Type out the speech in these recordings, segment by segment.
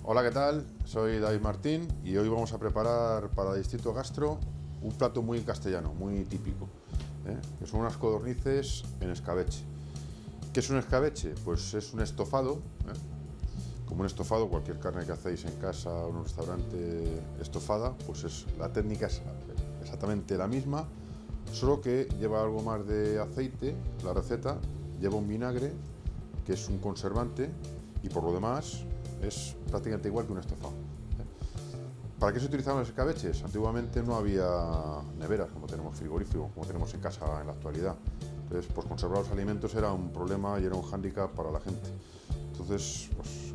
Hola, ¿qué tal? Soy David Martín y hoy vamos a preparar para Distrito Gastro un plato muy castellano, muy típico, que son unas codornices en escabeche. ¿Qué es un escabeche? Pues es un estofado, como un estofado, cualquier carne que hacéis en casa o en un restaurante estofada, pues la técnica es exactamente la misma, solo que lleva algo más de aceite, la receta, lleva un vinagre, que es un conservante, y por lo demás es prácticamente igual que un estofado. ¿Para qué se utilizaban los escabeches? Antiguamente no había neveras como tenemos, frigorífico, como tenemos en casa en la actualidad. Entonces, pues conservar los alimentos era un problema y era un hándicap para la gente. Entonces, pues,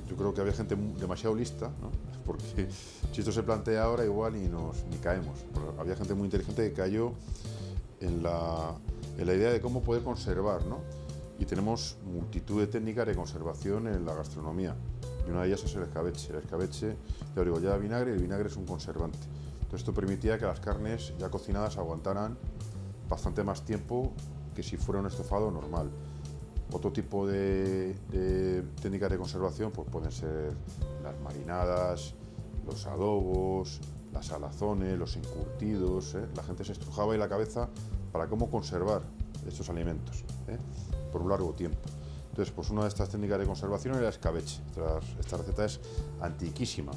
yo creo que había gente demasiado lista, ¿no? Porque si esto se plantea ahora igual ni caemos. Pero había gente muy inteligente que cayó en la idea de cómo poder conservar, ¿no? Y tenemos multitud de técnicas de conservación en la gastronomía. Y una de ellas es el escabeche. El escabeche, ya os digo, lleva vinagre y el vinagre es un conservante. Entonces esto permitía que las carnes ya cocinadas aguantaran bastante más tiempo que si fuera un estofado normal. Otro tipo de técnicas de conservación pues pueden ser las marinadas, los adobos, las salazones, los encurtidos. La gente se estrujaba ahí la cabeza para cómo conservar estos alimentos por un largo tiempo. Entonces, pues una de estas técnicas de conservación era el escabeche. Esta receta es antiquísima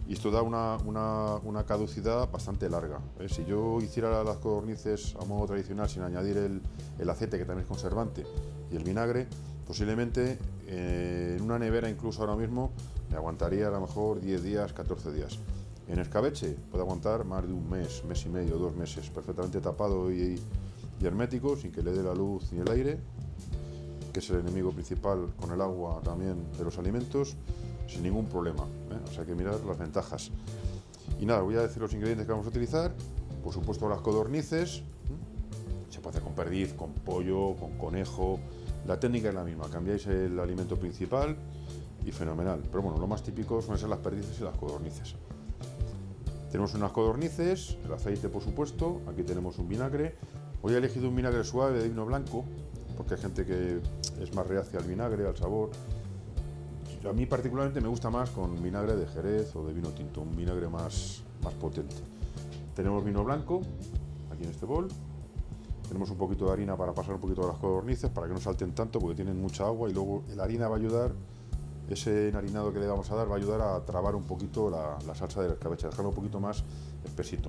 y esto da una caducidad bastante larga. Si yo hiciera las codornices a modo tradicional sin añadir el aceite, que también es conservante, y el vinagre, posiblemente en una nevera incluso ahora mismo me aguantaría a lo mejor 10 días, 14 días. En escabeche puede aguantar más de un mes, mes y medio, 2 meses, perfectamente tapado y hermético, sin que le dé la luz ni el aire, que es el enemigo principal con el agua también de los alimentos, sin ningún problema. O sea, hay que mirar las ventajas. Y nada, voy a decir los ingredientes que vamos a utilizar. Por supuesto, las codornices. Se puede hacer con perdiz, con pollo, con conejo. La técnica es la misma, cambiáis el alimento principal y fenomenal. Pero bueno, lo más típico suelen ser las perdices y las codornices. Tenemos unas codornices, el aceite por supuesto, aquí tenemos un vinagre. Hoy he elegido un vinagre suave de vino blanco, porque hay gente que es más reacia al vinagre, al sabor. A mí particularmente me gusta más con vinagre de Jerez o de vino tinto, un vinagre más potente. Tenemos vino blanco, aquí en este bol. Tenemos un poquito de harina para pasar un poquito de las codornices, para que no salten tanto, porque tienen mucha agua, y luego la harina va a ayudar, ese enharinado que le vamos a dar va a ayudar a trabar un poquito la salsa del escabeche, dejarlo un poquito más espesito.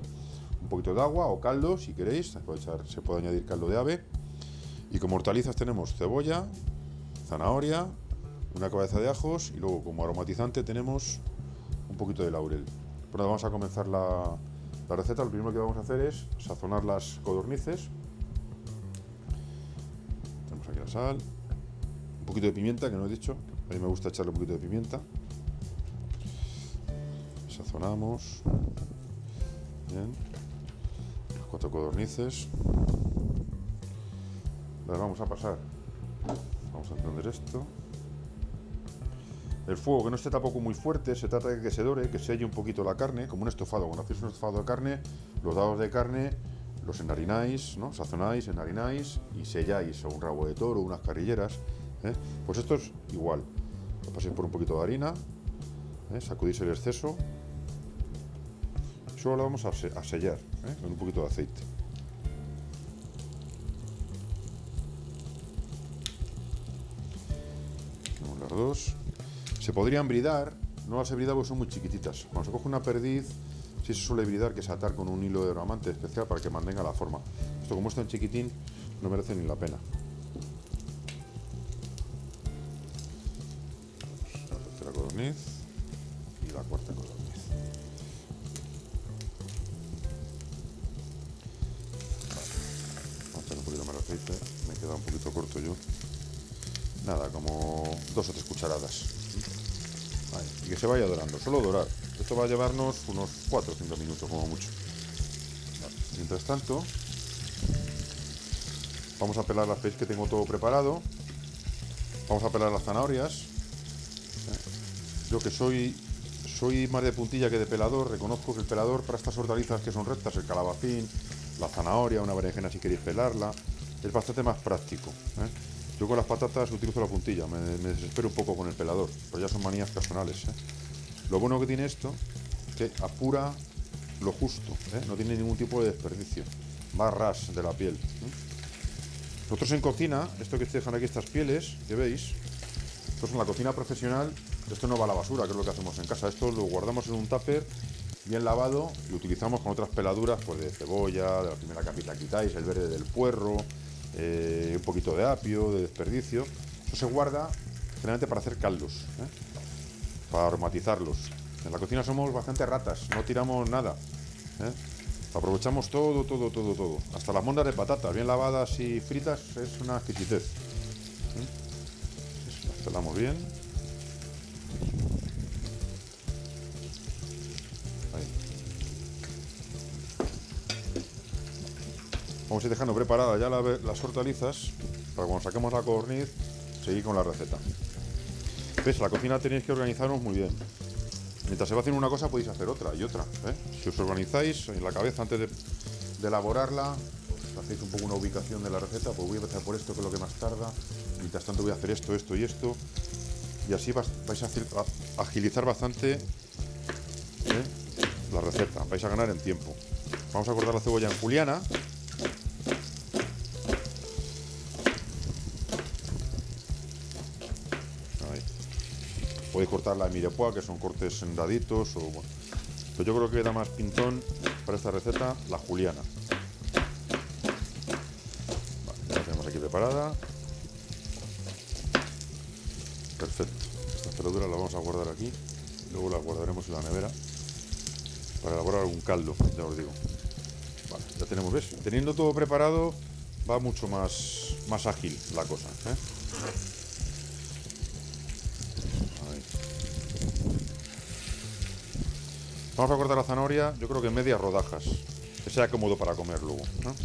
Un poquito de agua o caldo, si queréis, se puede añadir caldo de ave. Y como hortalizas tenemos cebolla, zanahoria, una cabeza de ajos y luego como aromatizante tenemos un poquito de laurel. Bueno, vamos a comenzar la receta. Lo primero que vamos a hacer es sazonar las codornices. Tenemos aquí la sal, un poquito de pimienta, que no he dicho. A mí me gusta echarle un poquito de pimienta. Sazonamos. Bien. Las 4 codornices. Las vamos a pasar. Vamos a encender esto. El fuego que no esté tampoco muy fuerte, se trata de que se dore, que selle un poquito la carne, como un estofado. Cuando hacéis un estofado de carne, los dados de carne los enharináis, ¿no? Sazonáis, enharináis y selláis, o un rabo de toro, unas carrilleras. Pues esto es igual. Lo paséis por un poquito de harina, sacudís el exceso. Solo lo vamos a sellar con un poquito de aceite. Tenemos las dos. Se podrían bridar, no las he bridado porque son muy chiquititas. Cuando se coge una perdiz, sí se suele bridar, que es atar con un hilo de diamante especial para que mantenga la forma. Esto, como es tan chiquitín, no merece ni la pena. La tercera codorniz y la cuarta codorniz. Vamos a echar un poquito más de aceite, me queda un poquito corto yo. Nada, como 2 o 3 cucharadas. Vale, y que se vaya dorando, solo dorar. Esto va a llevarnos unos 4 o 5 minutos como mucho. Vale. Mientras tanto, vamos a pelar las, veis que tengo todo preparado. Vamos a pelar las zanahorias. Yo que soy más de puntilla que de pelador, reconozco que el pelador para estas hortalizas que son rectas, el calabacín, la zanahoria, una berenjena si queréis pelarla, es bastante más práctico. Yo con las patatas utilizo la puntilla, me desespero un poco con el pelador, pero ya son manías personales, ¿eh? Lo bueno que tiene esto, que apura lo justo, ¿eh? No tiene ningún tipo de desperdicio, va a ras de la piel, ¿eh? Nosotros en cocina, esto que dejan aquí, estas pieles, que veis, esto en la cocina profesional, esto no va a la basura, que es lo que hacemos en casa, esto lo guardamos en un tupper bien lavado y utilizamos con otras peladuras, pues de cebolla, de la primera capita quitáis, el verde del puerro, un poquito de apio, de desperdicio. Eso se guarda generalmente para hacer caldos, ¿eh? Para aromatizarlos. En la cocina somos bastante ratas, no tiramos nada, ¿eh? Aprovechamos todo, todo, todo, todo. Hasta las mondas de patatas, bien lavadas y fritas, es una exquisitez, ¿eh? Las pelamos bien. Ahí. Vamos a ir dejando preparadas ya las hortalizas para cuando saquemos la codorniz seguir con la receta. ¿Ves? La cocina tenéis que organizaros muy bien. Mientras se va haciendo una cosa podéis hacer otra y otra, ¿eh? Si os organizáis en la cabeza antes de elaborarla, pues hacéis un poco una ubicación de la receta, pues voy a empezar por esto que es lo que más tarda, mientras tanto voy a hacer esto, esto y esto, y así vais a agilizar bastante, ¿eh? La receta, vais a ganar en tiempo. Vamos a cortar la cebolla en juliana. Podéis cortarla en mirepoix, que son cortes en daditos, o bueno. Pero yo creo que da más pintón para esta receta la juliana. Vale, ya la tenemos aquí preparada. Perfecto. Estas verduras las vamos a guardar aquí. Luego las guardaremos en la nevera para elaborar algún caldo, ya os digo. Vale, ya tenemos, ¿ves? Teniendo todo preparado va mucho más ágil la cosa, ¿eh? Vamos a cortar la zanahoria, yo creo que en medias rodajas, que sea cómodo para comer luego, ¿no?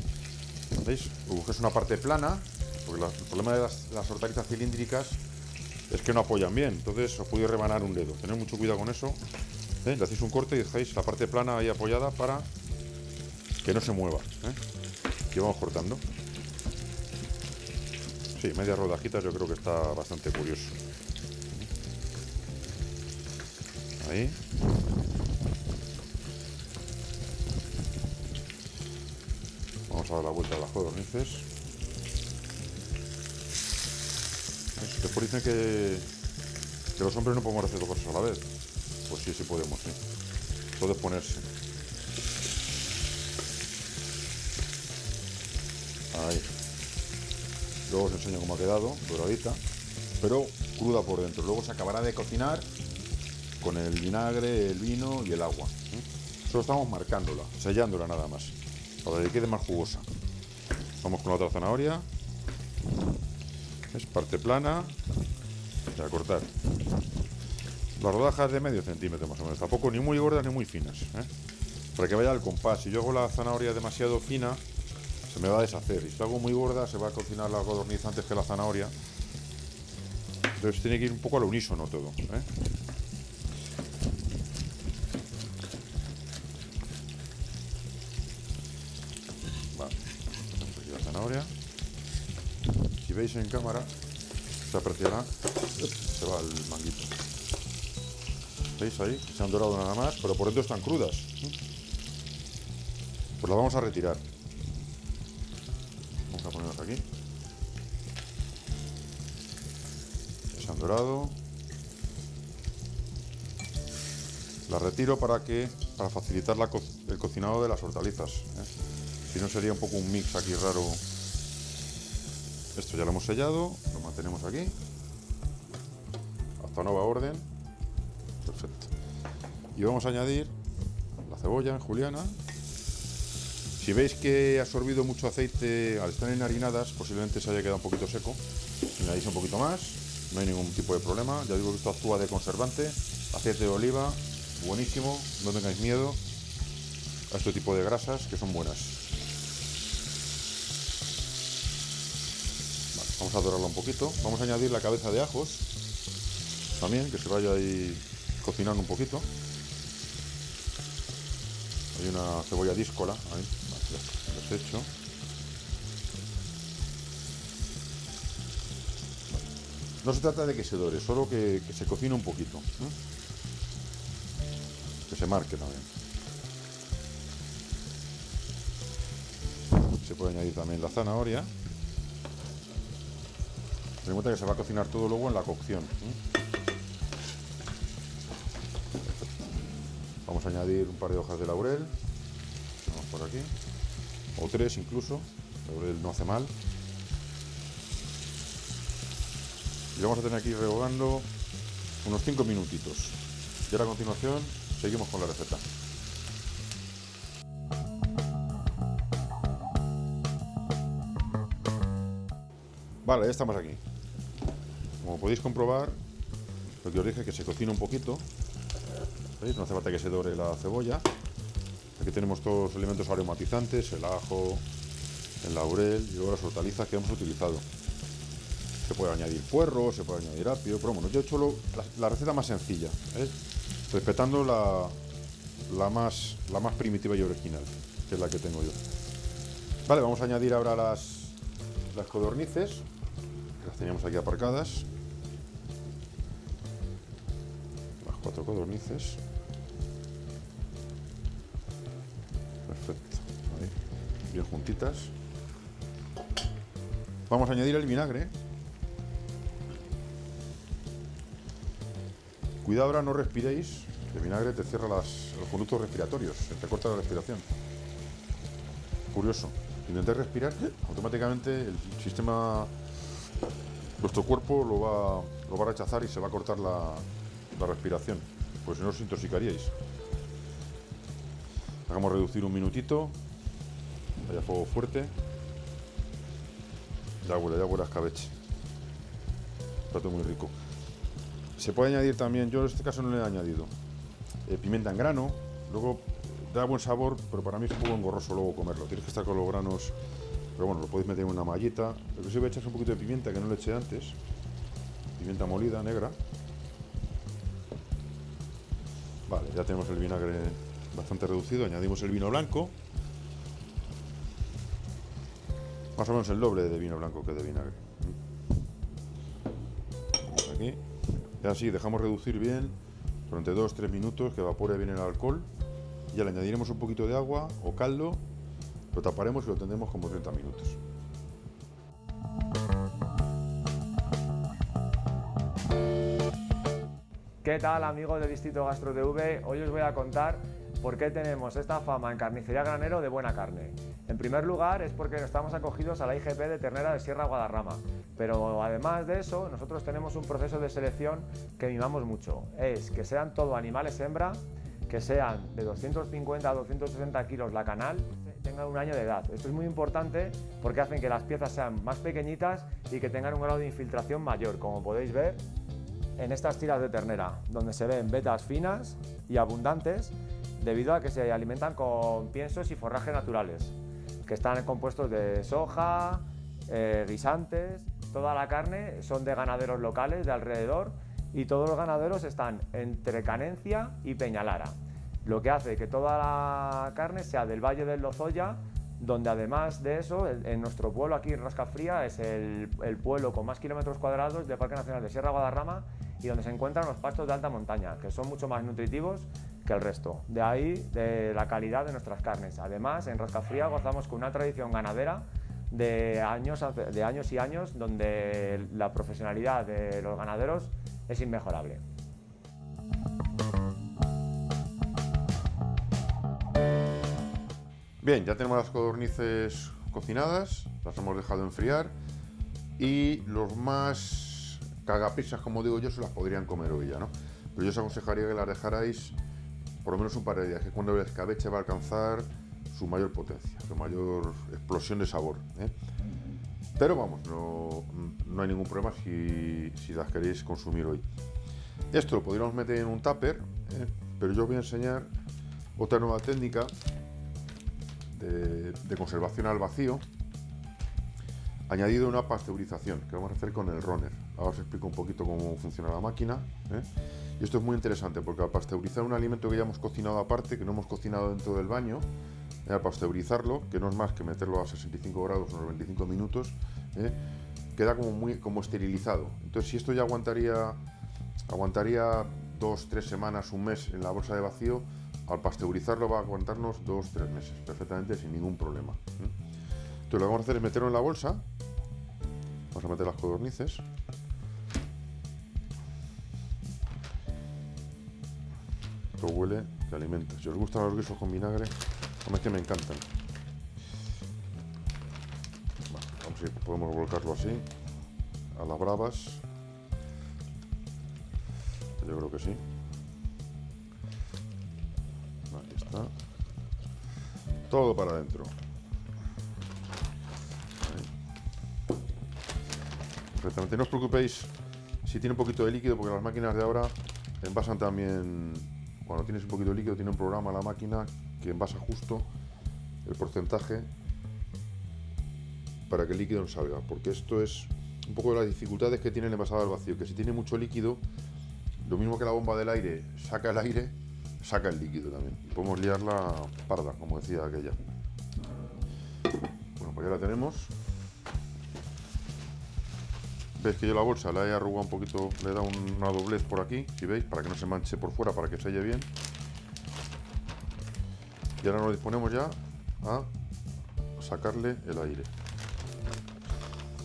¿Veis? Es una parte plana, porque el problema de las hortalizas cilíndricas es que no apoyan bien, entonces os podéis rebanar un dedo. Tened mucho cuidado con eso, ¿eh? Le hacéis un corte y dejáis la parte plana ahí apoyada para que no se mueva, ¿eh? Y vamos cortando. Sí, medias rodajitas yo creo que está bastante curioso. Ahí. Vamos a dar la vuelta a las codornices. Después dicen que los hombres no podemos hacer dos cosas a la vez. Pues sí, sí podemos, sí. Todo es ponerse. Ahí. Luego os enseño cómo ha quedado, doradita, pero cruda por dentro. Luego se acabará de cocinar con el vinagre, el vino y el agua, ¿eh? Solo estamos marcándola, sellándola nada más, para que quede más jugosa. Vamos con la otra zanahoria. Es parte plana. Y a cortar. Las rodajas de medio centímetro más o menos. Tampoco ni muy gordas ni muy finas, ¿eh? Para que vaya al compás. Si yo hago la zanahoria demasiado fina, se me va a deshacer. Y si la hago muy gorda, se va a cocinar la codorniz antes que la zanahoria. Entonces tiene que ir un poco al unísono todo, ¿eh? Vale. Aquí la zanahoria. Si veis en cámara, se apreciará. Se va el manguito. ¿Veis ahí? Se han dorado nada más, pero por dentro están crudas. Pues las vamos a retirar. Vamos a ponerlas aquí. Se han dorado. Las retiro para facilitar el cocinado de las hortalizas, ¿eh? Si no sería un poco un mix aquí raro. Esto ya lo hemos sellado, lo mantenemos aquí. Hasta nueva orden. Perfecto. Y vamos a añadir la cebolla en juliana. Si veis que ha absorbido mucho aceite al estar enharinadas, posiblemente se haya quedado un poquito seco. Si añadís un poquito más, no hay ningún tipo de problema. Ya digo que esto actúa de conservante. Aceite de oliva, buenísimo. No tengáis miedo a este tipo de grasas que son buenas. Vale, vamos a dorarla un poquito. Vamos a añadir la cabeza de ajos también, que se vaya ahí cocinando un poquito. Hay una cebolla díscola ahí, desecho. No se trata de que se dore, solo que se cocine un poquito, ¿eh? Que se marque también. Se puede añadir también la zanahoria. Ten en cuenta que se va a cocinar todo luego en la cocción, ¿eh? Vamos a añadir un par de hojas de laurel. Vamos por aquí. O 3 incluso. Laurel no hace mal. Y vamos a tener aquí rehogando unos 5 minutitos. Y ahora a continuación seguimos con la receta. Vale, ya estamos aquí. Como podéis comprobar, lo que os dije es que se cocina un poquito. ¿Veis? No hace falta que se dore la cebolla. Aquí tenemos todos los elementos aromatizantes, el ajo, el laurel y luego las hortalizas que hemos utilizado. Se puede añadir puerro, se puede añadir apio, pero bueno, yo he hecho la receta más sencilla, ¿eh? Respetando la más primitiva y original, que es la que tengo yo. Vale, vamos a añadir ahora las codornices, que las teníamos aquí aparcadas. Las 4 codornices. Perfecto, ahí, bien juntitas. Vamos a añadir el vinagre. Cuidado ahora, no respiréis, el vinagre te cierra los conductos respiratorios, se te corta la respiración. Curioso, intenté respirar, automáticamente el sistema, vuestro cuerpo lo va a rechazar y se va a cortar la respiración, pues si no os intoxicaríais. Hagamos reducir un minutito, vaya fuego fuerte. Ya huele a escabeche. Plato muy rico. Se puede añadir también, yo en este caso no le he añadido, pimienta en grano, luego da buen sabor, pero para mí es un poco engorroso luego comerlo, tienes que estar con los granos, pero bueno, lo podéis meter en una mallita. Lo que sí voy a echar es un poquito de pimienta que no le eché antes, pimienta molida, negra. Vale, ya tenemos el vinagre bastante reducido, añadimos el vino blanco, más o menos el doble de vino blanco que de vinagre. Vamos aquí. Y así dejamos reducir bien durante 2-3 minutos, que evapore bien el alcohol. Ya le añadiremos un poquito de agua o caldo, lo taparemos y lo tendremos como 30 minutos. ¿Qué tal, amigos de Distrito Gastro TV? Hoy os voy a contar por qué tenemos esta fama en Carnicería Granero de buena carne. En primer lugar es porque estamos acogidos a la IGP de ternera de Sierra Guadarrama, pero además de eso nosotros tenemos un proceso de selección que mimamos mucho. Es que sean todo animales hembra, que sean de 250 a 260 kilos la canal, tengan un año de edad. Esto es muy importante porque hacen que las piezas sean más pequeñitas y que tengan un grado de infiltración mayor, como podéis ver en estas tiras de ternera, donde se ven vetas finas y abundantes debido a que se alimentan con piensos y forraje naturales, que están compuestos de soja, guisantes. Toda la carne son de ganaderos locales de alrededor y todos los ganaderos están entre Canencia y Peñalara, lo que hace que toda la carne sea del Valle del Lozoya, donde además de eso, en nuestro pueblo aquí en Rascafría es el pueblo con más kilómetros cuadrados del Parque Nacional de Sierra Guadarrama y donde se encuentran los pastos de alta montaña, que son mucho más nutritivos que el resto. De ahí de la calidad de nuestras carnes. Además, en Rascafría gozamos con una tradición ganadera de años y años, donde la profesionalidad de los ganaderos es inmejorable. Bien, ya tenemos las codornices cocinadas, las hemos dejado enfriar y los más cagapisas, como digo yo, se las podrían comer hoy ya, ¿no? Pero yo os aconsejaría que las dejarais por lo menos un par de días, que es cuando el escabeche va a alcanzar su mayor potencia, su mayor explosión de sabor, ¿eh? Pero vamos, no hay ningún problema si las queréis consumir hoy. Esto lo podríamos meter en un tupper, pero yo os voy a enseñar otra nueva técnica de conservación al vacío, añadido una pasteurización que vamos a hacer con el runner. Ahora os explico un poquito cómo funciona la máquina, ¿eh? Y esto es muy interesante porque al pasteurizar un alimento que ya hemos cocinado aparte, que no hemos cocinado dentro del baño, al pasteurizarlo, que no es más que meterlo a 65 grados unos 25 minutos, queda como esterilizado. Entonces, si esto ya aguantaría 2-3 semanas, un mes en la bolsa de vacío, al pasteurizarlo va a aguantarnos 2-3 meses perfectamente sin ningún problema. Entonces, lo que vamos a hacer es meterlo en la bolsa. Vamos a meter las codornices. Esto huele que alimenta. Si os gustan los guisos con vinagre, es que me encantan. Bueno, vamos a ver, podemos volcarlo así, a las bravas. Yo creo que sí. Ahí está. Todo para adentro. Perfectamente. No os preocupéis si tiene un poquito de líquido, porque las máquinas de ahora envasan también. Cuando tienes un poquito de líquido, tiene un programa la máquina que envasa justo el porcentaje para que el líquido no salga, porque esto es un poco de las dificultades que tiene el envasado al vacío, que si tiene mucho líquido, lo mismo que la bomba del aire saca el aire, saca el líquido también. Podemos liarla parda, como decía aquella. Bueno, pues ya la tenemos. Veis que yo la bolsa la he arrugado un poquito, le he dado una doblez por aquí, si veis, para que no se manche por fuera, para que selle bien. Y ahora nos disponemos ya a sacarle el aire.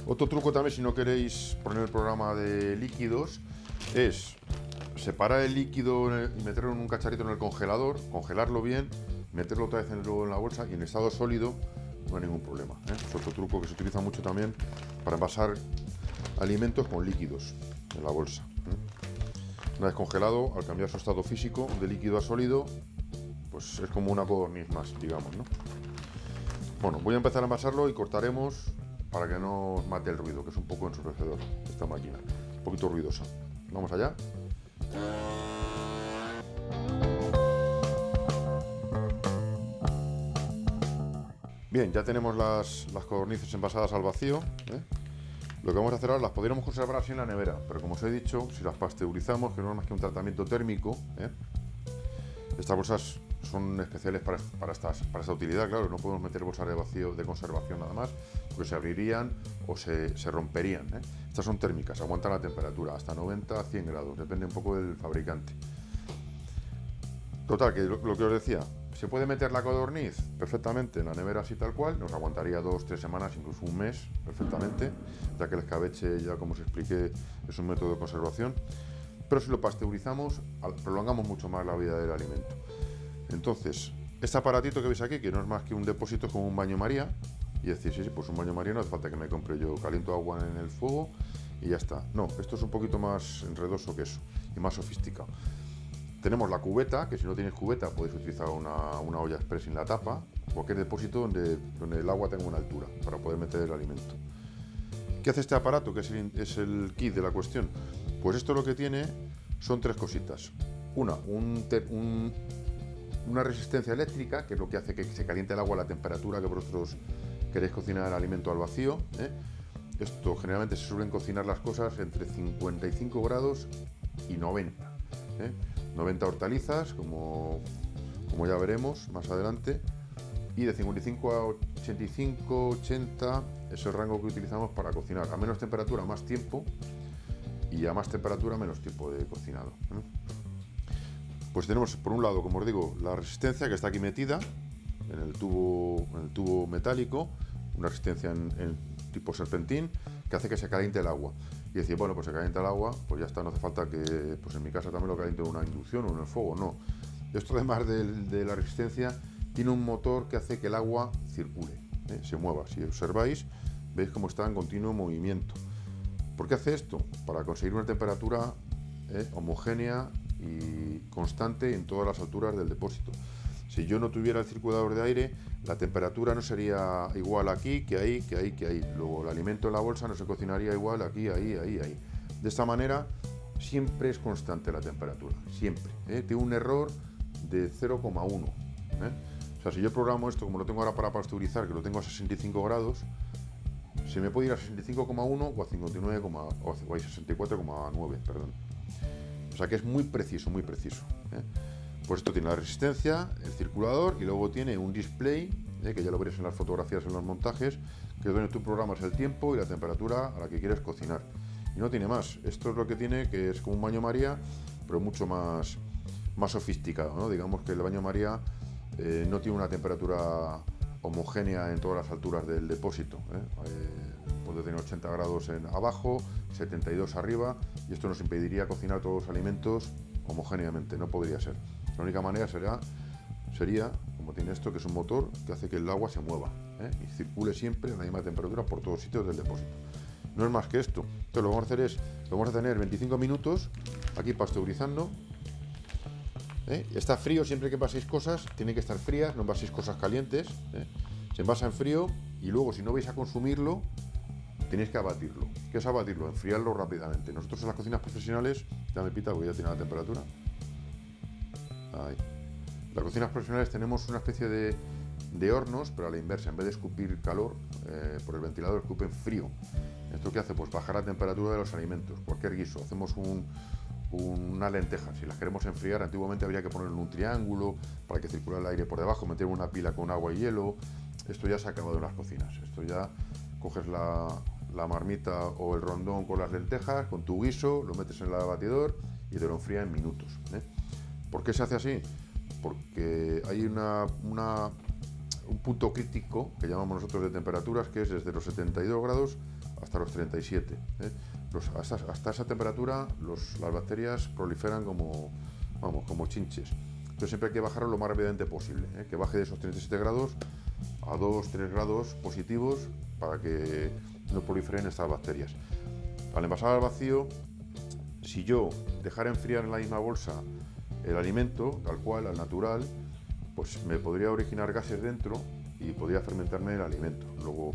Otro truco también, si no queréis poner el programa de líquidos, es separar el líquido y meterlo en un cacharrito en el congelador, congelarlo bien, meterlo otra vez luego en la bolsa y en estado sólido no hay ningún problema. Es otro truco que se utiliza mucho también para envasar alimentos con líquidos en la bolsa. Una vez congelado, al cambiar su estado físico de líquido a sólido, pues es como una codorniz más, digamos, ¿no? Bueno, voy a empezar a envasarlo y cortaremos para que no mate el ruido, que es un poco ensordecedor esta máquina, un poquito ruidosa. Vamos allá. Bien, ya tenemos las codornices envasadas al vacío, ¿eh? Lo que vamos a hacer ahora, las podríamos conservar así en la nevera, pero como os he dicho, si las pasteurizamos, que no es más que un tratamiento térmico, estas bolsas son especiales para esta utilidad. Claro, no podemos meter bolsas de vacío de conservación nada más, porque se abrirían o se romperían. Estas son térmicas, aguantan la temperatura hasta 90 a 100 grados, depende un poco del fabricante. Total, que lo que os decía, se puede meter la codorniz perfectamente en la nevera así tal cual, nos aguantaría 2-3 semanas, incluso un mes perfectamente, ya que el escabeche, ya como os expliqué, es un método de conservación. Pero si lo pasteurizamos, prolongamos mucho más la vida del alimento. Entonces, este aparatito que veis aquí, que no es más que un depósito como un baño María, y decir, sí, pues un baño María no hace falta que me compre yo, caliento agua en el fuego y ya está. No, esto es un poquito más enredoso que eso y más sofisticado. Tenemos la cubeta, que si no tienes cubeta podéis utilizar una olla express sin la tapa, cualquier depósito donde el agua tenga una altura para poder meter el alimento. ¿Qué hace este aparato, que es el kit de la cuestión? Pues esto lo que tiene son tres cositas. Una resistencia eléctrica, que es lo que hace que se caliente el agua a la temperatura que vosotros queréis cocinar el alimento al vacío. Esto generalmente se suelen cocinar las cosas entre 55 grados y 90. 90 hortalizas, como ya veremos más adelante, y de 55 a 85, 80 es el rango que utilizamos para cocinar. A menos temperatura, más tiempo, y a más temperatura, menos tiempo de cocinado. Pues tenemos, por un lado, como os digo, la resistencia que está aquí metida en el tubo metálico, una resistencia en tipo serpentín, que hace que se caliente el agua. Y decir, bueno, pues se calienta el agua, pues ya está, no hace falta que, pues en mi casa también lo caliente en una inducción o en el fuego, no. Esto, además de la resistencia, tiene un motor que hace que el agua circule, se mueva. Si observáis, veis cómo está en continuo movimiento. ¿Por qué hace esto? Para conseguir una temperatura homogénea y constante en todas las alturas del depósito. Si yo no tuviera el circulador de aire, la temperatura no sería igual aquí que ahí, que ahí, que ahí. Luego el alimento en la bolsa no se cocinaría igual aquí, ahí, ahí, ahí. De esta manera siempre es constante la temperatura, siempre. Tiene un error de 0,1. O sea, si yo programo esto, como lo tengo ahora para pasteurizar, que lo tengo a 65 grados, se me puede ir a 65,1 o a 59, o a 64,9, perdón. O sea que es muy preciso, muy preciso. Pues esto tiene la resistencia, el circulador, y luego tiene un display, que ya lo veréis en las fotografías, en los montajes, que es donde tú programas el tiempo y la temperatura a la que quieres cocinar. Y no tiene más. Esto es lo que tiene, que es como un baño María, pero mucho más sofisticado, ¿no? Digamos que el baño María no tiene una temperatura homogénea en todas las alturas del depósito, puede tener 80 grados abajo, 72 arriba, y esto nos impediría cocinar todos los alimentos homogéneamente, no podría ser. La única manera sería, como tiene esto, que es un motor que hace que el agua se mueva y circule siempre a la misma temperatura por todos sitios del depósito. No es más que esto. Entonces lo que vamos a hacer es, lo vamos a tener 25 minutos aquí pasteurizando. Está frío, siempre que envaséis cosas, tienen que estar frías, no envaséis cosas calientes. Se envasa en frío y luego, si no vais a consumirlo, tenéis que abatirlo. ¿Qué es abatirlo? Enfriarlo rápidamente. Nosotros en las cocinas profesionales, ya me pita porque ya tiene la temperatura. Ahí. En las cocinas profesionales tenemos una especie de hornos, pero a la inversa. En vez de escupir calor por el ventilador, escupen frío. ¿Esto qué hace? Pues bajar la temperatura de los alimentos. Cualquier guiso. Hacemos una lenteja. Si las queremos enfriar, antiguamente habría que ponerlo en un triángulo para que circulara el aire por debajo, meter una pila con agua y hielo. Esto ya se ha acabado en las cocinas. Esto ya coges la marmita o el rondón con las lentejas, con tu guiso, lo metes en el batidor y te lo enfría en minutos. ¿Por qué se hace así? Porque hay un punto crítico que llamamos nosotros de temperaturas, que es desde los 72 grados hasta los 37. Hasta esa temperatura las bacterias proliferan como chinches. Entonces siempre hay que bajarlo lo más rápidamente posible, que baje de esos 37 grados a 2-3 grados positivos para que no proliferen estas bacterias. Al envasar al vacío, si yo dejara enfriar en la misma bolsa el alimento, tal cual, al natural, pues me podría originar gases dentro y podría fermentarme el alimento. Luego,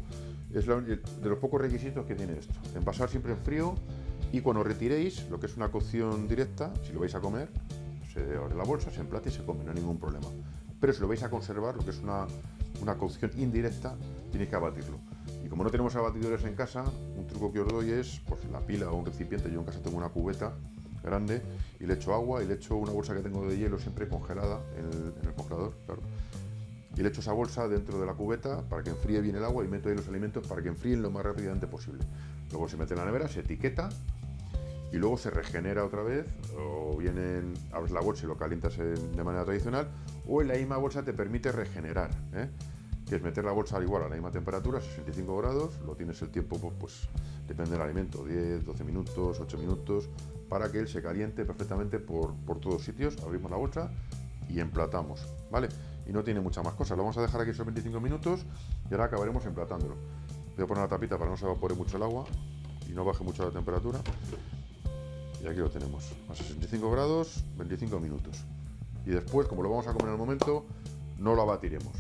es de los pocos requisitos que tiene esto. Envasar siempre en frío, y cuando retiréis, lo que es una cocción directa, si lo vais a comer, se abre la bolsa, se emplata y se come, no hay ningún problema. Pero si lo vais a conservar, lo que es una cocción indirecta, tenéis que abatirlo. Y como no tenemos abatidores en casa, un truco que os doy es, pues la pila o un recipiente. Yo en casa tengo una cubeta grande y le echo agua y le echo una bolsa que tengo de hielo siempre congelada en el congelador, claro. Y le echo esa bolsa dentro de la cubeta para que enfríe bien el agua y meto ahí los alimentos para que enfríen lo más rápidamente posible. Luego se mete en la nevera, se etiqueta y luego se regenera otra vez, o bien abres la bolsa y lo calientas de manera tradicional, o en la misma bolsa te permite regenerar, que es meter la bolsa igual a la misma temperatura, 65 grados, lo tienes el tiempo, pues depende del alimento, 10, 12 minutos, 8 minutos, para que él se caliente perfectamente por todos sitios. Abrimos la bolsa y emplatamos, ¿vale? Y no tiene muchas más cosas. Lo vamos a dejar aquí esos 25 minutos y ahora acabaremos emplatándolo. Voy a poner la tapita para que no se evapore mucho el agua y no baje mucho la temperatura. Y aquí lo tenemos, a 65 grados, 25 minutos. Y después, como lo vamos a comer en el momento, no lo abatiremos,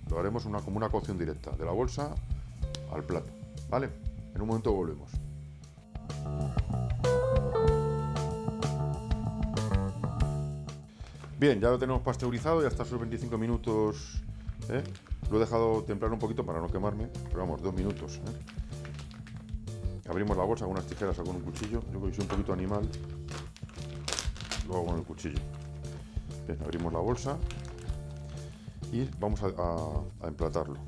lo haremos como una cocción directa, de la bolsa al plato, ¿vale? En un momento volvemos. Bien, ya lo tenemos pasteurizado, ya está sus 25 minutos, lo he dejado templar un poquito para no quemarme, pero vamos, 2 minutos. Abrimos la bolsa con unas tijeras o con un cuchillo. Yo que soy un poquito animal, lo hago con el cuchillo. Bien, abrimos la bolsa y vamos a emplatarlo.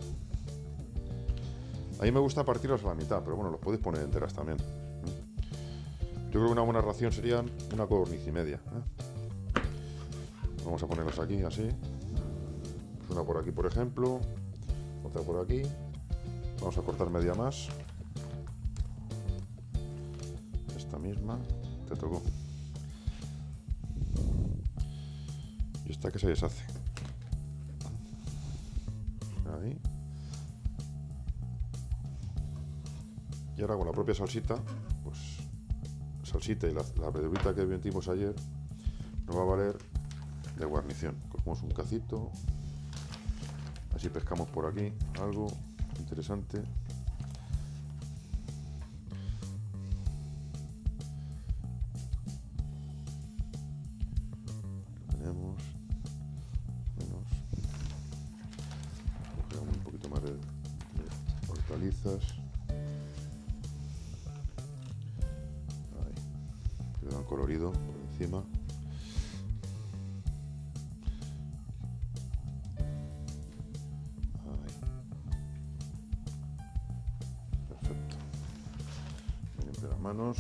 A mí me gusta partirlos a la mitad, pero bueno, los podéis poner enteras también. Yo creo que una buena ración serían una codorniz y media. Vamos a ponerlas aquí, así. Pues una por aquí, por ejemplo. Otra por aquí. Vamos a cortar media más. Esta misma. Te tocó. Y esta que se deshace. Ahí. Y ahora con la propia salsita, pues salsita y la verdurita que vendimos ayer, nos va a valer de guarnición. Cogemos un cacito, así pescamos por aquí algo interesante. Lo tenemos menos. Cogemos un poquito más de hortalizas. Ahí. Que le dan colorido por encima. de las manos.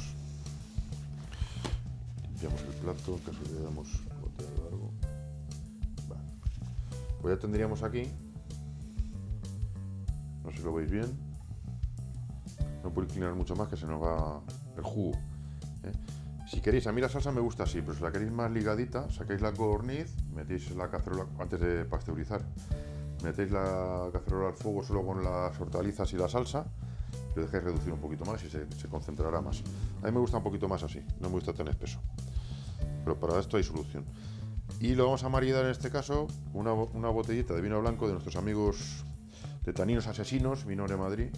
Limpiamos el plato, en caso de que le damos goteado algo. Vale. Pues ya tendríamos aquí, no sé si lo veis bien, no puedo inclinar mucho más que se nos va el jugo, ¿eh? Si queréis, a mí la salsa me gusta así, pero si la queréis más ligadita, sacáis la codorniz, metéis la cacerola antes de pasteurizar, metéis la cacerola al fuego solo con las hortalizas y la salsa, lo dejáis reducir un poquito más y se concentrará más. A mí me gusta un poquito más así, no me gusta tan espeso, pero para esto hay solución. Y lo vamos a maridar en este caso una botellita de vino blanco de nuestros amigos de Taninos Asesinos, vino de Madrid.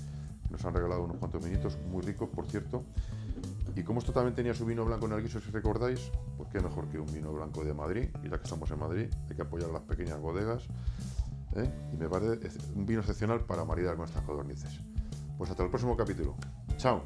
Nos han regalado unos cuantos vinitos, muy ricos por cierto. Y como esto también tenía su vino blanco en el guiso, si recordáis, pues qué mejor que un vino blanco de Madrid. Y ya que estamos en Madrid, hay que apoyar a las pequeñas bodegas, ¿eh? Y me parece un vino excepcional para maridar con estas codornices. Pues hasta el próximo capítulo. ¡Chao!